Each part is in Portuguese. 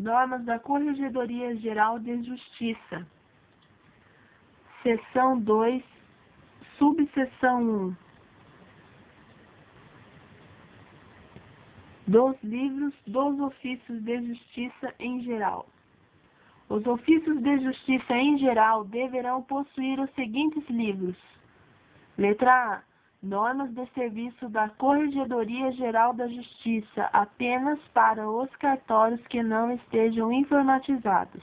Normas da Corregedoria Geral de Justiça. Seção 2, subseção 1. Dos livros dos ofícios de justiça em geral. Os ofícios de justiça em geral deverão possuir os seguintes livros. Letra A. Normas de serviço da Corregedoria Geral da Justiça, apenas para os cartórios que não estejam informatizados.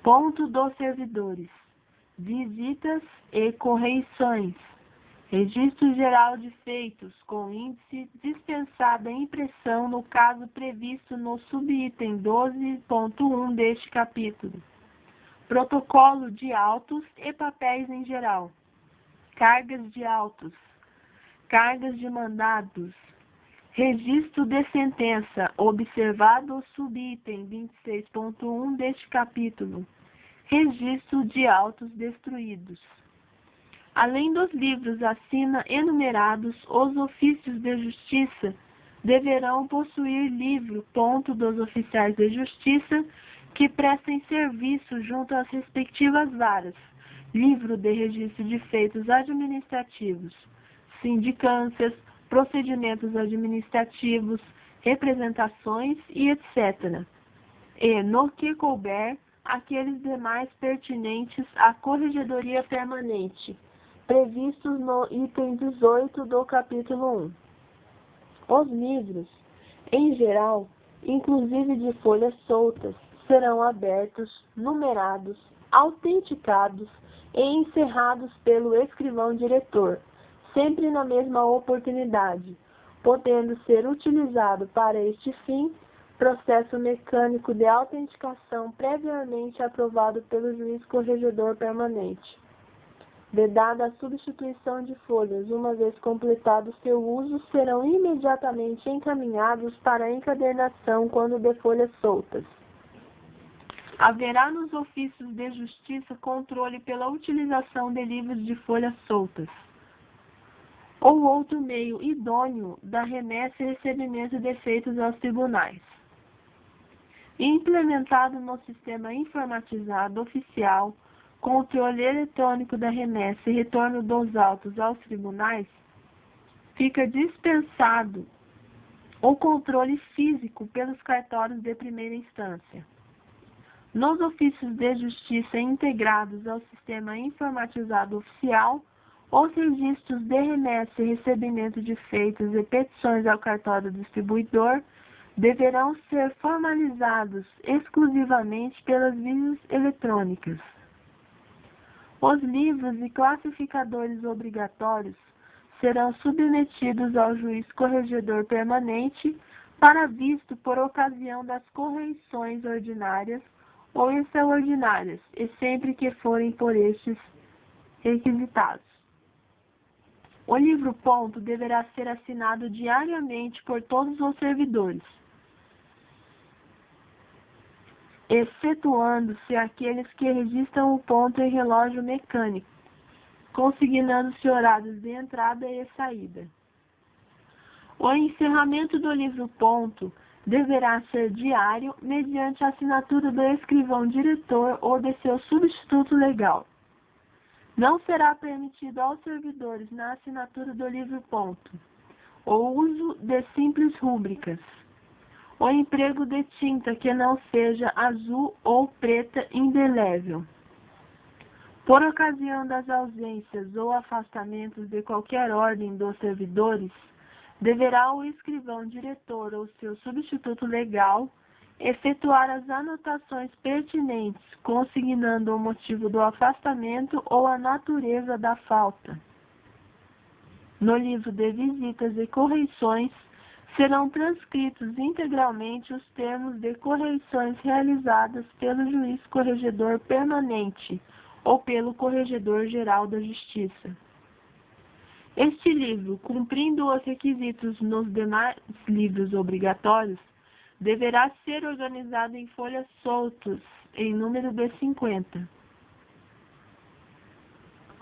Ponto dos servidores. Visitas e correições. Registro geral de feitos, com índice, dispensada a impressão no caso previsto no subitem 12.1 deste capítulo. Protocolo de autos e papéis em geral. Cargas de autos. Cargas de mandados. Registro de sentença, observado o subitem 26.1 deste capítulo. Registro de autos destruídos. Além dos livros acima enumerados, os ofícios de justiça deverão possuir livro, ponto dos oficiais de justiça que prestem serviço junto às respectivas varas, livro de registro de feitos administrativos, sindicâncias, procedimentos administrativos, representações e etc. E, no que couber, aqueles demais pertinentes à Corregedoria Permanente, previstos no item 18 do capítulo 1. Os livros, em geral, inclusive de folhas soltas, serão abertos, numerados, autenticados e encerrados pelo escrivão-diretor, sempre na mesma oportunidade, podendo ser utilizado para este fim processo mecânico de autenticação previamente aprovado pelo juiz corregedor permanente. Vedada a substituição de folhas, uma vez completado seu uso, serão imediatamente encaminhados para a encadernação quando de folhas soltas. Haverá nos ofícios de justiça controle pela utilização de livros de folhas soltas, ou outro meio idôneo da remessa e recebimento de feitos aos tribunais. Implementado no sistema informatizado oficial, controle eletrônico da remessa e retorno dos autos aos tribunais, fica dispensado o controle físico pelos cartórios de primeira instância. Nos ofícios de justiça integrados ao sistema informatizado oficial, os registros de remessa e recebimento de feitos e petições ao cartório distribuidor deverão ser formalizados exclusivamente pelas vias eletrônicas. Os livros e classificadores obrigatórios serão submetidos ao juiz corregedor permanente para visto por ocasião das correições ordinárias ou extraordinárias, e sempre que forem por estes requisitados. O livro-ponto deverá ser assinado diariamente por todos os servidores, excetuando-se aqueles que registram o ponto em relógio mecânico, consignando-se horários de entrada e saída. O encerramento do livro-ponto deverá ser diário, mediante a assinatura do escrivão-diretor ou de seu substituto legal. Não será permitido aos servidores, na assinatura do livro-ponto, o uso de simples rúbricas, o emprego de tinta que não seja azul ou preta indelével. Por ocasião das ausências ou afastamentos de qualquer ordem dos servidores, deverá o escrivão-diretor ou seu substituto legal efetuar as anotações pertinentes, consignando o motivo do afastamento ou a natureza da falta. No livro de visitas e correições, serão transcritos integralmente os termos de correições realizadas pelo juiz corregedor permanente ou pelo corregedor geral da Justiça. Este livro, cumprindo os requisitos nos demais livros obrigatórios, deverá ser organizado em folhas soltas, em número de 50.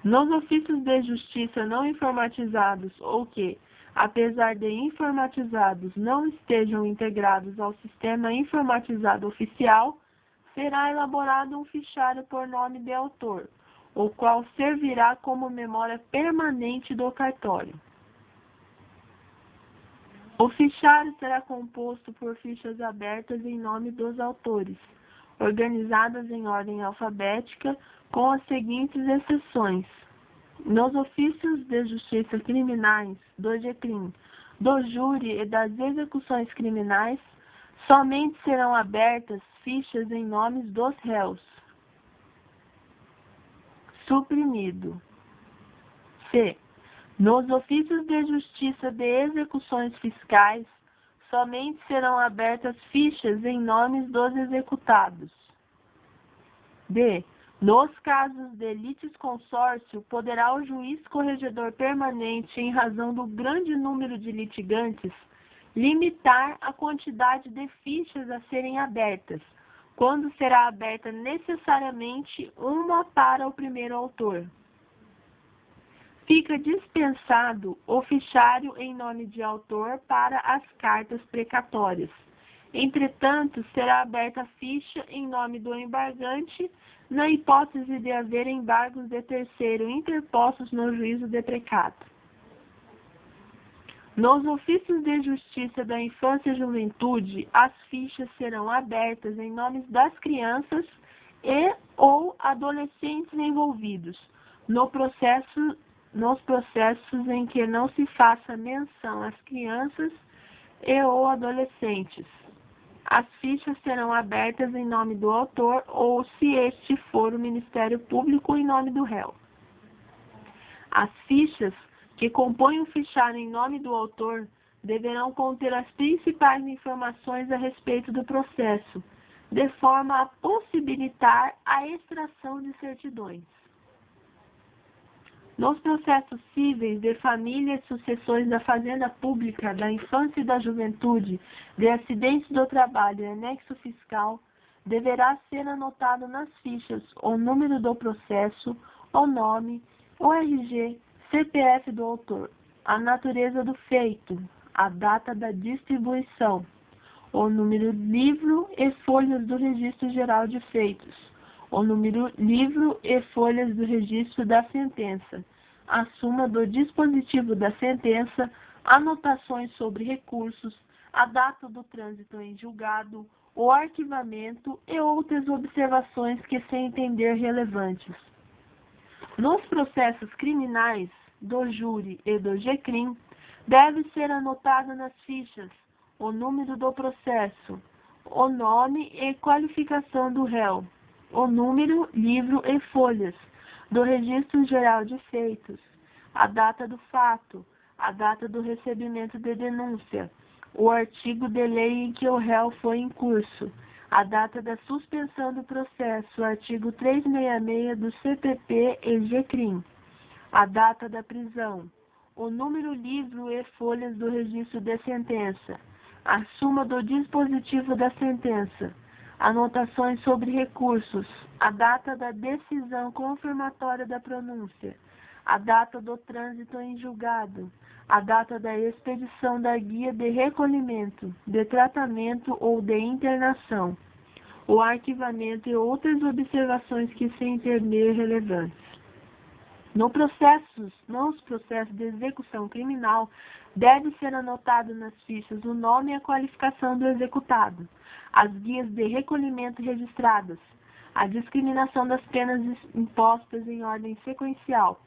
Nos ofícios de justiça não informatizados ou que, apesar de informatizados, não estejam integrados ao sistema informatizado oficial, será elaborado um fichário por nome de autor, o qual servirá como memória permanente do cartório. O fichário será composto por fichas abertas em nome dos autores, organizadas em ordem alfabética, com as seguintes exceções: nos ofícios de justiça criminais, do GCRIM, do júri e das execuções criminais, somente serão abertas fichas em nomes dos réus. Suprimido. C. Nos ofícios de justiça de execuções fiscais, somente serão abertas fichas em nomes dos executados. D. Nos casos de litisconsórcio, poderá o juiz corregedor permanente, em razão do grande número de litigantes, limitar a quantidade de fichas a serem abertas, quando será aberta necessariamente uma para o primeiro autor. Fica dispensado o fichário em nome de autor para as cartas precatórias. Entretanto, será aberta a ficha em nome do embargante, na hipótese de haver embargos de terceiro interpostos no juízo de precato. Nos ofícios de justiça da infância e juventude, as fichas serão abertas em nomes das crianças e ou adolescentes envolvidos nos processos em que não se faça menção às crianças e ou adolescentes. As fichas serão abertas em nome do autor ou, se este for o Ministério Público, em nome do réu. As fichas que compõem o fichário em nome do autor deverão conter as principais informações a respeito do processo, de forma a possibilitar a extração de certidões. Nos processos cíveis de família e sucessões da fazenda pública, da infância e da juventude, de acidentes do trabalho e anexo fiscal, deverá ser anotado nas fichas o número do processo, o nome, o RG, CPF do autor, a natureza do feito, a data da distribuição, o número livro e folhas do Registro Geral de Feitos, o número livro e folhas do registro da sentença, a súmula do dispositivo da sentença, anotações sobre recursos, a data do trânsito em julgado, o arquivamento e outras observações que se entender relevantes. Nos processos criminais, do júri e do GCRIM, deve ser anotado nas fichas o número do processo, o nome e qualificação do réu, o número, livro e folhas do Registro Geral de Feitos, a data do fato, a data do recebimento de denúncia, o artigo de lei em que o réu foi em curso, a data da suspensão do processo, o artigo 366 do CPP e GCRIM, a data da prisão, o número, livro e folhas do registro de sentença, a súmula do dispositivo da sentença, anotações sobre recursos, a data da decisão confirmatória da pronúncia, a data do trânsito em julgado, a data da expedição da guia de recolhimento, de tratamento ou de internação, o arquivamento e outras observações que se entender relevantes. Nos processos de execução criminal, deve ser anotado nas fichas o nome e a qualificação do executado, as guias de recolhimento registradas, a discriminação das penas impostas em ordem sequencial,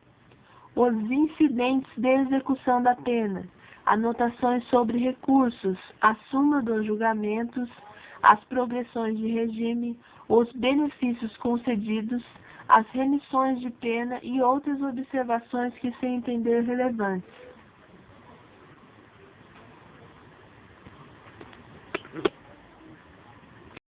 os incidentes de execução da pena, anotações sobre recursos, a súmula dos julgamentos, as progressões de regime, os benefícios concedidos, as remissões de pena e outras observações que se entender relevantes.